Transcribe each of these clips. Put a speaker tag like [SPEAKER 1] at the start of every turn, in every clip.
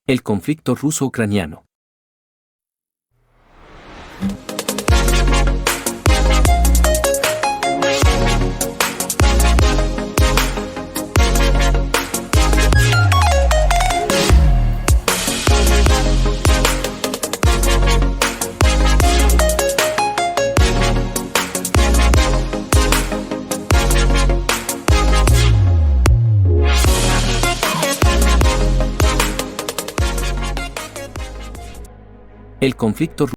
[SPEAKER 1] El conflicto ruso-ucraniano. El conflicto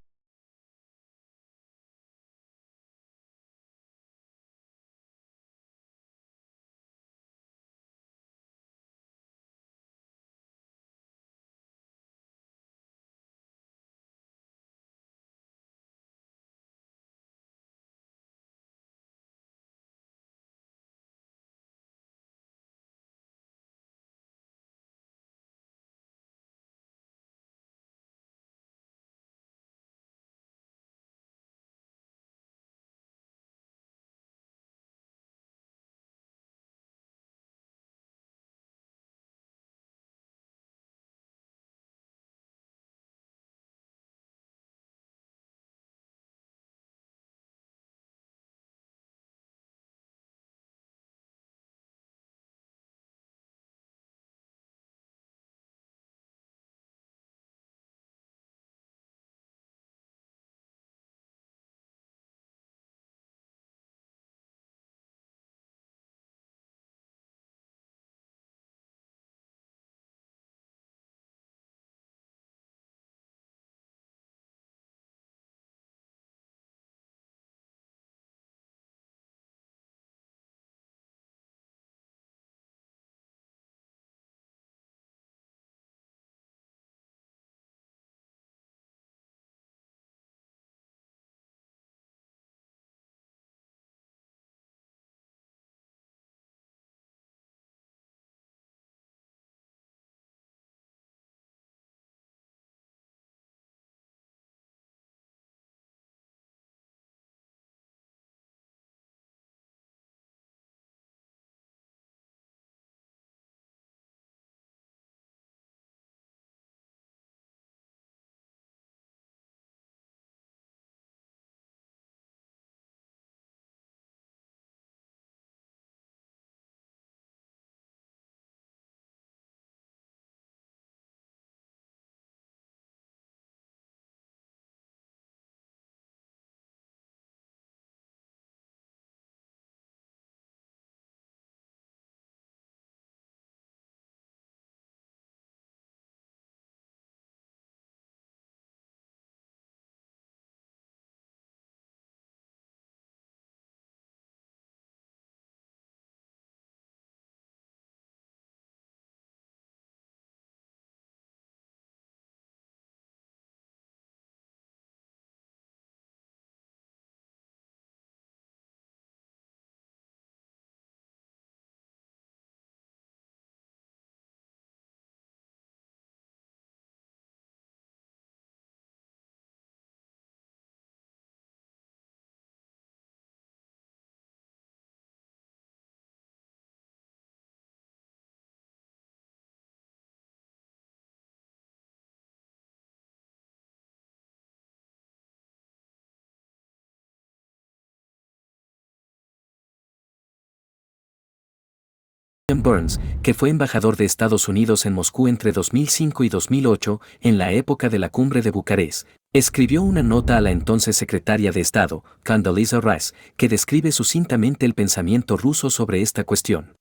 [SPEAKER 1] William Burns, que fue embajador de Estados Unidos en Moscú entre 2005 y 2008, en la época de la cumbre de Bucarest, escribió una nota a la entonces secretaria de Estado, Condoleezza Rice, que describe sucintamente el pensamiento ruso sobre esta cuestión.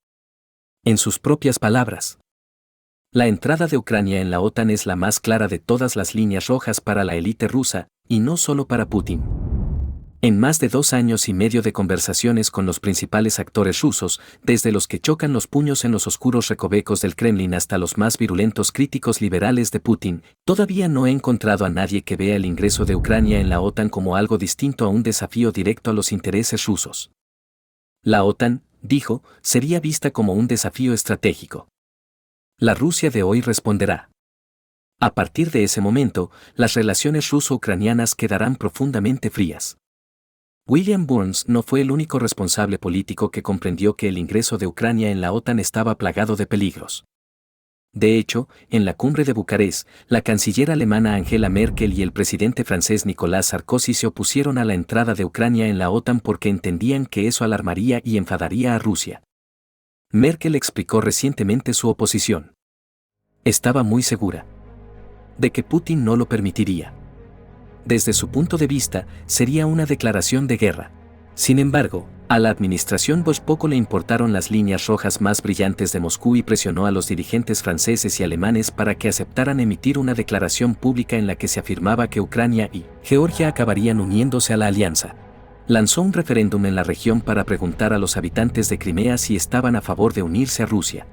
[SPEAKER 1] En sus propias palabras: la entrada de Ucrania en la OTAN es la más clara de todas las líneas rojas para la élite rusa, y no solo para Putin. En más de 2 años y medio de conversaciones con los principales actores rusos, desde los que chocan los puños en los oscuros recovecos del Kremlin hasta los más virulentos críticos liberales de Putin, todavía no he encontrado a nadie que vea el ingreso de Ucrania en la OTAN como algo distinto a un desafío directo a los intereses rusos. La OTAN, dijo, sería vista como un desafío estratégico. La Rusia de hoy responderá. A partir de ese momento, las relaciones ruso-ucranianas quedarán profundamente frías. William Burns no fue el único responsable político que comprendió que el ingreso de Ucrania en la OTAN estaba plagado de peligros. De hecho, en la cumbre de Bucarest, la canciller alemana Angela Merkel y el presidente francés Nicolas Sarkozy se opusieron a la entrada de Ucrania en la OTAN porque entendían que eso alarmaría y enfadaría a Rusia. Merkel explicó recientemente su oposición. Estaba muy segura de que Putin no lo permitiría. Desde su punto de vista, sería una declaración de guerra. Sin embargo, a la administración Bush poco le importaron las líneas rojas más brillantes de Moscú y presionó a los dirigentes franceses y alemanes para que aceptaran emitir una declaración pública en la que se afirmaba que Ucrania y Georgia acabarían uniéndose a la alianza. Lanzó un referéndum en la región para preguntar a los habitantes de Crimea si estaban a favor de unirse a Rusia.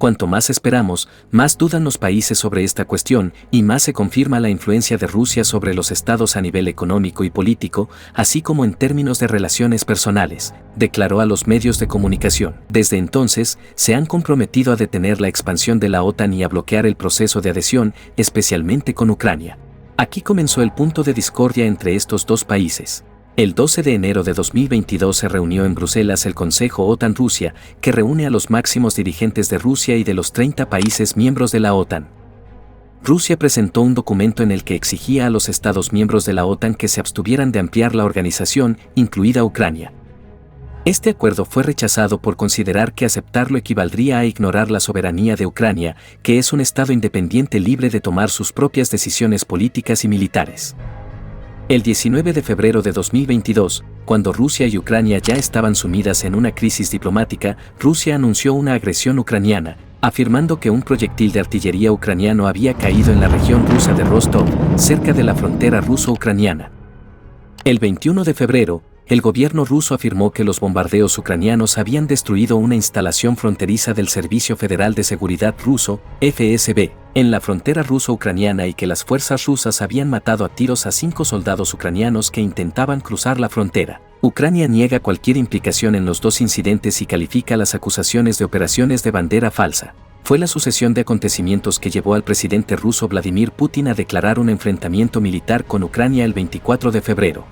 [SPEAKER 1] Cuanto más esperamos, más dudan los países sobre esta cuestión y más se confirma la influencia de Rusia sobre los estados a nivel económico y político, así como en términos de relaciones personales, declaró a los medios de comunicación. Desde entonces, se han comprometido a detener la expansión de la OTAN y a bloquear el proceso de adhesión, especialmente con Ucrania. Aquí comenzó el punto de discordia entre estos dos países. El 12 de enero de 2022 se reunió en Bruselas el Consejo OTAN-Rusia, que reúne a los máximos dirigentes de Rusia y de los 30 países miembros de la OTAN. Rusia presentó un documento en el que exigía a los Estados miembros de la OTAN que se abstuvieran de ampliar la organización, incluida Ucrania. Este acuerdo fue rechazado por considerar que aceptarlo equivaldría a ignorar la soberanía de Ucrania, que es un Estado independiente libre de tomar sus propias decisiones políticas y militares. El 19 de febrero de 2022, cuando Rusia y Ucrania ya estaban sumidas en una crisis diplomática, Rusia anunció una agresión ucraniana, afirmando que un proyectil de artillería ucraniano había caído en la región rusa de Rostov, cerca de la frontera ruso-ucraniana. El 21 de febrero, el gobierno ruso afirmó que los bombardeos ucranianos habían destruido una instalación fronteriza del Servicio Federal de Seguridad ruso, FSB, en la frontera ruso-ucraniana y que las fuerzas rusas habían matado a tiros a 5 soldados ucranianos que intentaban cruzar la frontera. Ucrania niega cualquier implicación en los dos incidentes y califica las acusaciones de operaciones de bandera falsa. Fue la sucesión de acontecimientos que llevó al presidente ruso Vladimir Putin a declarar un enfrentamiento militar con Ucrania el 24 de febrero.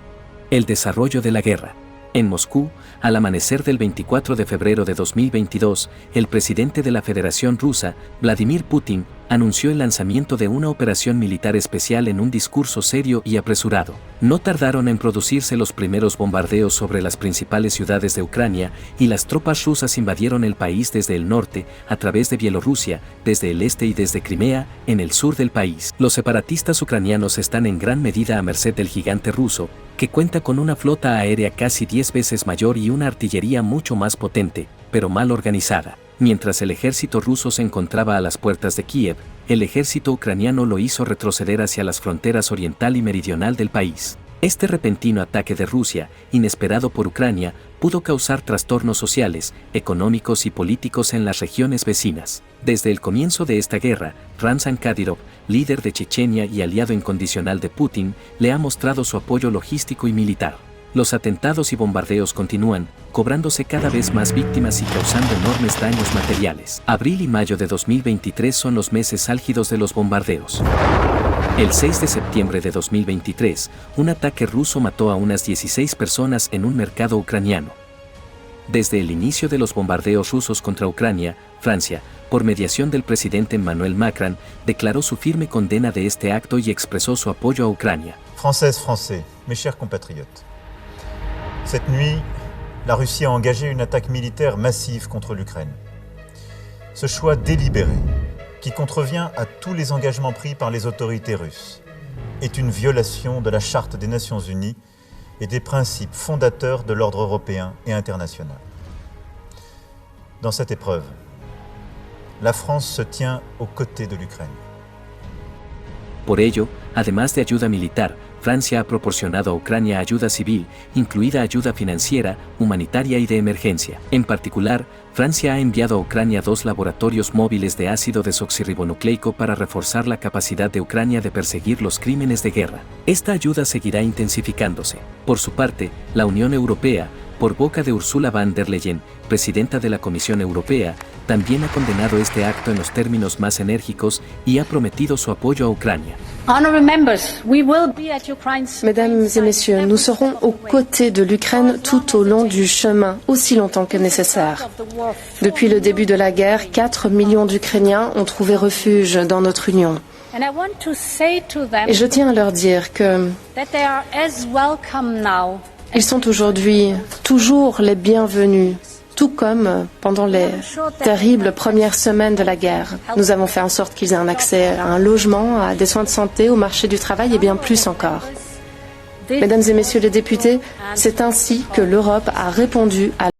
[SPEAKER 1] El desarrollo de la guerra. En Moscú, al amanecer del 24 de febrero de 2022, el presidente de la Federación Rusa, Vladimir Putin, anunció el lanzamiento de una operación militar especial en un discurso serio y apresurado. No tardaron en producirse los primeros bombardeos sobre las principales ciudades de Ucrania y las tropas rusas invadieron el país desde el norte, a través de Bielorrusia, desde el este y desde Crimea, en el sur del país. Los separatistas ucranianos están en gran medida a merced del gigante ruso, que cuenta con una flota aérea casi 10 veces mayor y una artillería mucho más potente, pero mal organizada. Mientras el ejército ruso se encontraba a las puertas de Kiev, el ejército ucraniano lo hizo retroceder hacia las fronteras oriental y meridional del país. Este repentino ataque de Rusia, inesperado por Ucrania, pudo causar trastornos sociales, económicos y políticos en las regiones vecinas. Desde el comienzo de esta guerra, Ramzan Kadyrov, líder de Chechenia y aliado incondicional de Putin, le ha mostrado su apoyo logístico y militar. Los atentados y bombardeos continúan, cobrándose cada vez más víctimas y causando enormes daños materiales. Abril y mayo de 2023 son los meses álgidos de los bombardeos. El 6 de septiembre de 2023, un ataque ruso mató a unas 16 personas en un mercado ucraniano. Desde el inicio de los bombardeos rusos contra Ucrania, Francia, por mediación del presidente Emmanuel Macron, declaró su firme condena de este acto y expresó su apoyo a Ucrania.
[SPEAKER 2] Français, mes chers compatriotes. Cette nuit, la Russie a engagé une attaque militaire massive contre l'Ukraine. Ce choix délibéré, qui contrevient à tous les engagements pris par les autorités russes, est une violation de la Charte des Nations Unies et des principes fondateurs de l'ordre européen et international. Dans cette épreuve, la France se tient aux côtés de l'Ukraine.
[SPEAKER 1] Por ello, además de ayuda militar, Francia ha proporcionado a Ucrania ayuda civil, incluida ayuda financiera, humanitaria y de emergencia. En particular, Francia ha enviado a Ucrania 2 laboratorios móviles de ácido desoxirribonucleico para reforzar la capacidad de Ucrania de perseguir los crímenes de guerra. Esta ayuda seguirá intensificándose. Por su parte, la Unión Europea, por boca de Ursula von der Leyen, presidenta de la Comisión Europea, también ha condenado este acto en los términos más enérgicos y ha prometido su apoyo a Ucrania.
[SPEAKER 3] Mesdames et messieurs, nous serons aux côtés de l'Ukraine tout au long du chemin, aussi longtemps que nécessaire. Depuis le début de la guerre, 4 millions d'Ukrainiens ont trouvé refuge dans notre Union. Et je tiens à leur dire que ils sont aujourd'hui toujours les bienvenus, tout comme pendant les terribles premières semaines de la guerre. Nous avons fait en sorte qu'ils aient un accès à un logement, à des soins de santé, au marché du travail et bien plus encore. Mesdames et messieurs les députés, c'est ainsi que l'Europe a répondu à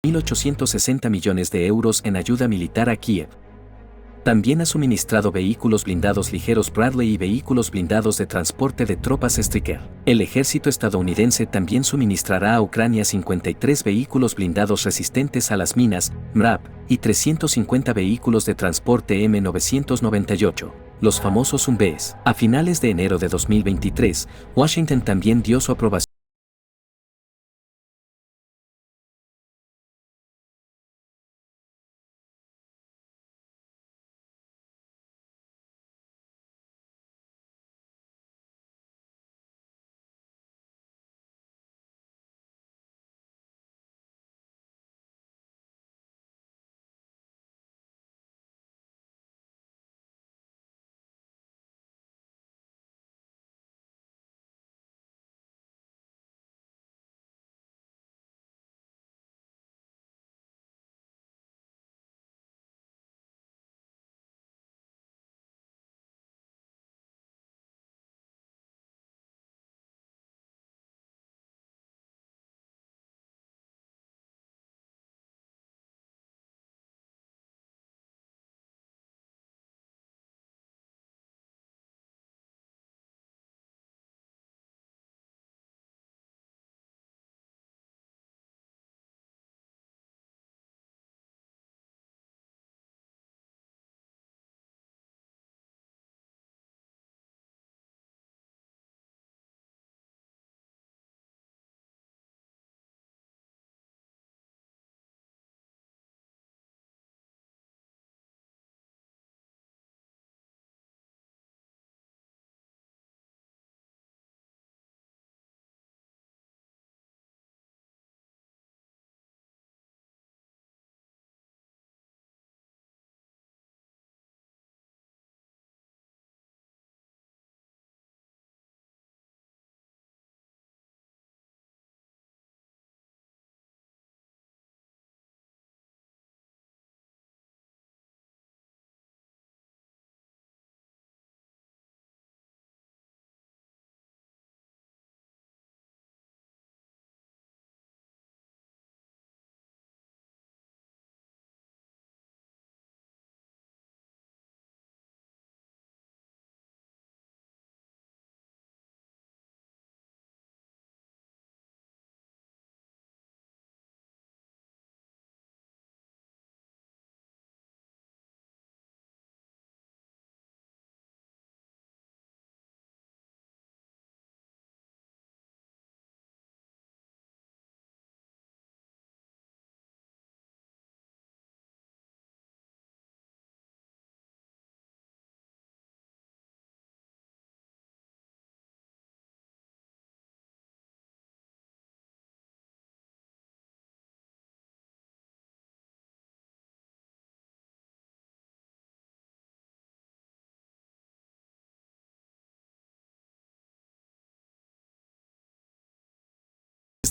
[SPEAKER 1] $1.860 millones en ayuda militar a Kiev. También ha suministrado vehículos blindados ligeros Bradley y vehículos blindados de transporte de tropas Stryker. El ejército estadounidense también suministrará a Ucrania 53 vehículos blindados resistentes a las minas, MRAP, y 350 vehículos de transporte M998, los famosos UMBs. A finales de enero de 2023, Washington también dio su aprobación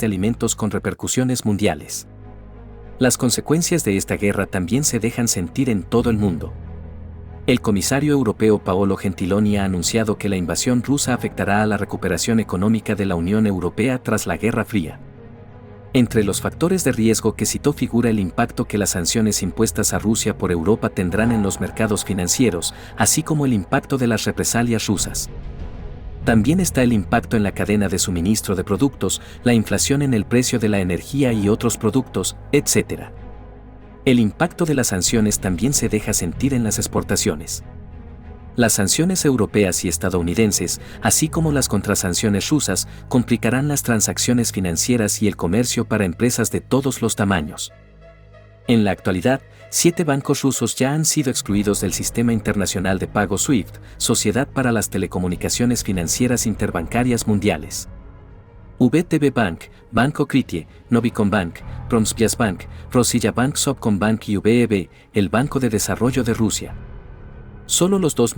[SPEAKER 1] de alimentos con repercusiones mundiales. Las consecuencias de esta guerra también se dejan sentir en todo el mundo. El comisario europeo Paolo Gentiloni ha anunciado que la invasión rusa afectará a la recuperación económica de la Unión Europea tras la Guerra Fría. Entre los factores de riesgo que citó figura el impacto que las sanciones impuestas a Rusia por Europa tendrán en los mercados financieros, así como el impacto de las represalias rusas. También está el impacto en la cadena de suministro de productos, la inflación en el precio de la energía y otros productos, etc. El impacto de las sanciones también se deja sentir en las exportaciones. Las sanciones europeas y estadounidenses, así como las contrasanciones rusas, complicarán las transacciones financieras y el comercio para empresas de todos los tamaños. En la actualidad, 7 bancos rusos ya han sido excluidos del Sistema Internacional de Pago SWIFT, Sociedad para las Telecomunicaciones Financieras Interbancarias Mundiales. VTB Bank, Banco Krytie, Novicombank, Promsbyasbank, Rossiyabank, Sovcombank y VEB, el Banco de Desarrollo de Rusia. Solo los dos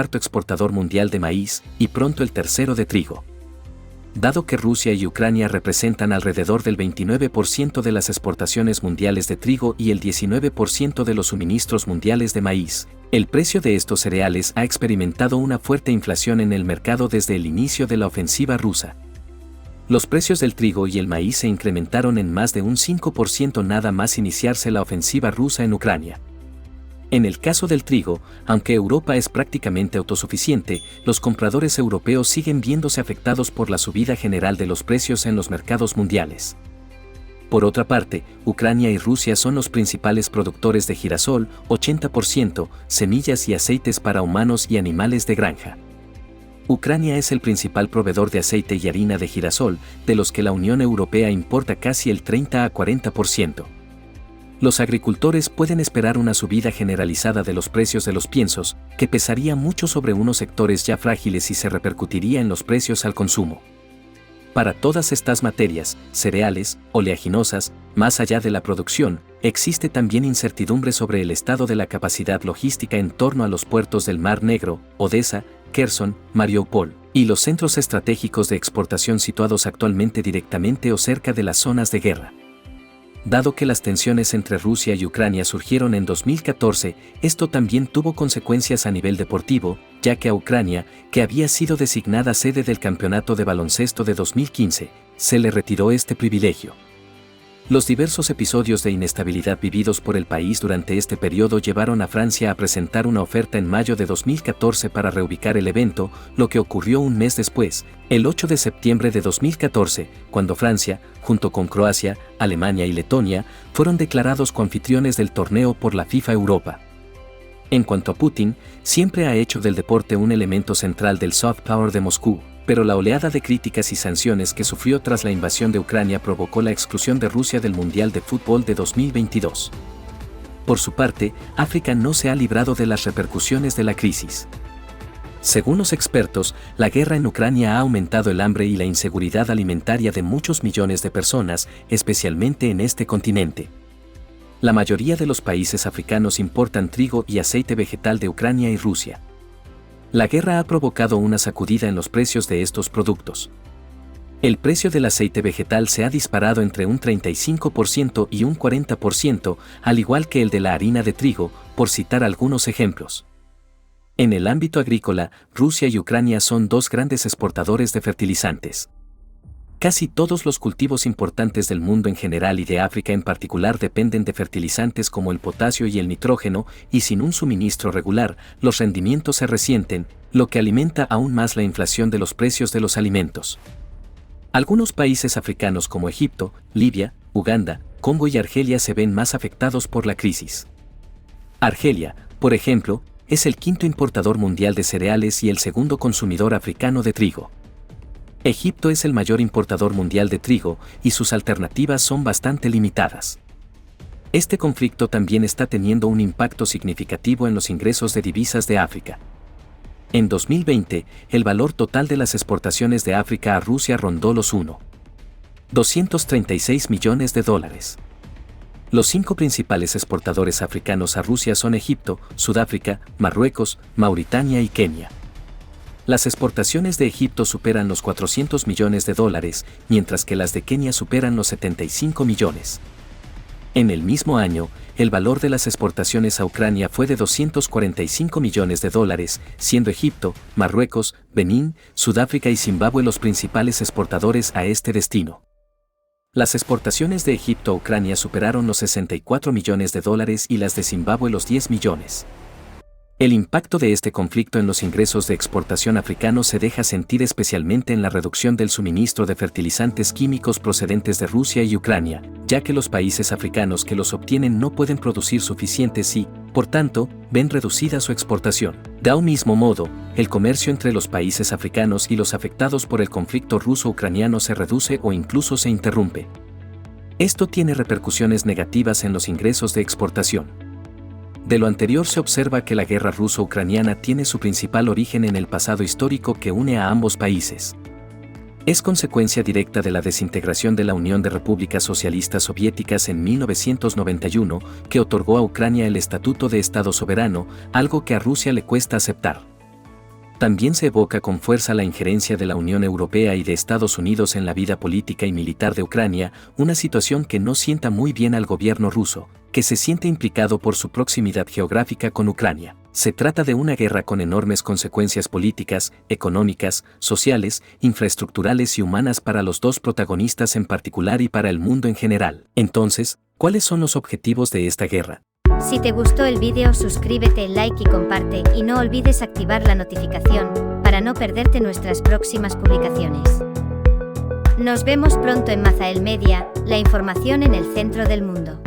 [SPEAKER 1] cuarto exportador mundial de maíz y pronto el tercero de trigo. Dado que Rusia y Ucrania representan alrededor del 29% de las exportaciones mundiales de trigo y el 19% de los suministros mundiales de maíz, el precio de estos cereales ha experimentado una fuerte inflación en el mercado desde el inicio de la ofensiva rusa. Los precios del trigo y el maíz se incrementaron en más de un 5% nada más iniciarse la ofensiva rusa en Ucrania. En el caso del trigo, aunque Europa es prácticamente autosuficiente, los compradores europeos siguen viéndose afectados por la subida general de los precios en los mercados mundiales. Por otra parte, Ucrania y Rusia son los principales productores de girasol, 80%, semillas y aceites para humanos y animales de granja. Ucrania es el principal proveedor de aceite y harina de girasol, de los que la Unión Europea importa casi el 30 a 40%. Los agricultores pueden esperar una subida generalizada de los precios de los piensos, que pesaría mucho sobre unos sectores ya frágiles y se repercutiría en los precios al consumo. Para todas estas materias, cereales, oleaginosas, más allá de la producción, existe también incertidumbre sobre el estado de la capacidad logística en torno a los puertos del Mar Negro, Odesa, Kherson, Mariupol, y los centros estratégicos de exportación situados actualmente directamente o cerca de las zonas de guerra. Dado que las tensiones entre Rusia y Ucrania surgieron en 2014, esto también tuvo consecuencias a nivel deportivo, ya que a Ucrania, que había sido designada sede del campeonato de baloncesto de 2015, se le retiró este privilegio. Los diversos episodios de inestabilidad vividos por el país durante este periodo llevaron a Francia a presentar una oferta en mayo de 2014 para reubicar el evento, lo que ocurrió un mes después, el 8 de septiembre de 2014, cuando Francia, junto con Croacia, Alemania y Letonia, fueron declarados coanfitriones del torneo por la FIFA Europa. En cuanto a Putin, siempre ha hecho del deporte un elemento central del soft power de Moscú, pero la oleada de críticas y sanciones que sufrió tras la invasión de Ucrania provocó la exclusión de Rusia del Mundial de Fútbol de 2022. Por su parte, África no se ha librado de las repercusiones de la crisis. Según los expertos, la guerra en Ucrania ha aumentado el hambre y la inseguridad alimentaria de muchos millones de personas, especialmente en este continente. La mayoría de los países africanos importan trigo y aceite vegetal de Ucrania y Rusia. La guerra ha provocado una sacudida en los precios de estos productos. El precio del aceite vegetal se ha disparado entre un 35% y un 40%, al igual que el de la harina de trigo, por citar algunos ejemplos. En el ámbito agrícola, Rusia y Ucrania son dos grandes exportadores de fertilizantes. Casi todos los cultivos importantes del mundo en general y de África en particular dependen de fertilizantes como el potasio y el nitrógeno, y sin un suministro regular, los rendimientos se resienten, lo que alimenta aún más la inflación de los precios de los alimentos. Algunos países africanos como Egipto, Libia, Uganda, Congo y Argelia se ven más afectados por la crisis. Argelia, por ejemplo, es el quinto importador mundial de cereales y el segundo consumidor africano de trigo. Egipto es el mayor importador mundial de trigo y sus alternativas son bastante limitadas. Este conflicto también está teniendo un impacto significativo en los ingresos de divisas de África. En 2020, el valor total de las exportaciones de África a Rusia rondó los $236 millones. Los 5 principales exportadores africanos a Rusia son Egipto, Sudáfrica, Marruecos, Mauritania y Kenia. Las exportaciones de Egipto superan los $400 millones, mientras que las de Kenia superan los 75 millones. En el mismo año, el valor de las exportaciones a Ucrania fue de $245 millones, siendo Egipto, Marruecos, Benín, Sudáfrica y Zimbabue los principales exportadores a este destino. Las exportaciones de Egipto a Ucrania superaron los $64 millones y las de Zimbabue los 10 millones. El impacto de este conflicto en los ingresos de exportación africanos se deja sentir especialmente en la reducción del suministro de fertilizantes químicos procedentes de Rusia y Ucrania, ya que los países africanos que los obtienen no pueden producir suficientes y, por tanto, ven reducida su exportación. De un mismo modo, el comercio entre los países africanos y los afectados por el conflicto ruso-ucraniano se reduce o incluso se interrumpe. Esto tiene repercusiones negativas en los ingresos de exportación. De lo anterior se observa que la guerra ruso-ucraniana tiene su principal origen en el pasado histórico que une a ambos países. Es consecuencia directa de la desintegración de la Unión de Repúblicas Socialistas Soviéticas en 1991, que otorgó a Ucrania el estatuto de Estado soberano, algo que a Rusia le cuesta aceptar. También se evoca con fuerza la injerencia de la Unión Europea y de Estados Unidos en la vida política y militar de Ucrania, una situación que no sienta muy bien al gobierno ruso, que se siente implicado por su proximidad geográfica con Ucrania. Se trata de una guerra con enormes consecuencias políticas, económicas, sociales, infraestructurales y humanas para los dos protagonistas en particular y para el mundo en general. Entonces, ¿cuáles son los objetivos de esta guerra?
[SPEAKER 4] Si te gustó el vídeo, suscríbete, like y comparte, y no olvides activar la notificación para no perderte nuestras próximas publicaciones. Nos vemos pronto en Mazael Media, la información en el centro del mundo.